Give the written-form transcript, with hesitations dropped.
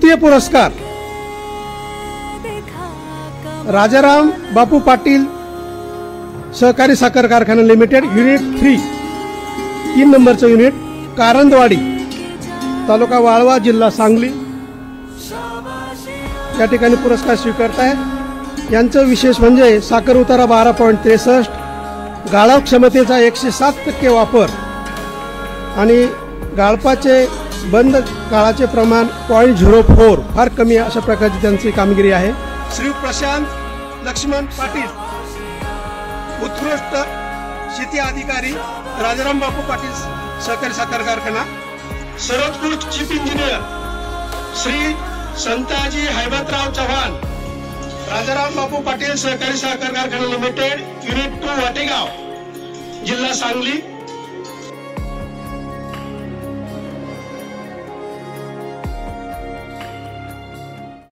तृतीय पुरस्कार राजाराम बापू पाटील सहकारी साखर कारखाना लिमिटेड युनिट 3 नंबरचं युनिट कारंदवाडी तालुका वाळवा जिल्हा सांगली या ठिकाणी पुरस्कार स्वीकारत आहे। यांचं विशेष म्हणजे साखर उतारा 12.63, गाळप क्षमतेचा 107% वापर आणि गाळपाचे बंद काळाचे प्रमाण 0.04 फार कमी अशा प्रकारची त्यांची कामगिरी आहे। श्री प्रशांत लक्ष्मण पाटील उत्कृष्ट शेती अधिकारी राजाराम बापू पाटील सहकारी साखर कारखाना। सर्वोत्कृष्ट चीफ इंजिनियर श्री संताजी हैबतराव चव्हाण राजाराम बापू पाटील सहकारी साखर कारखाना लिमिटेड युनिट 2 वाटेगाव जिल्हा सांगली।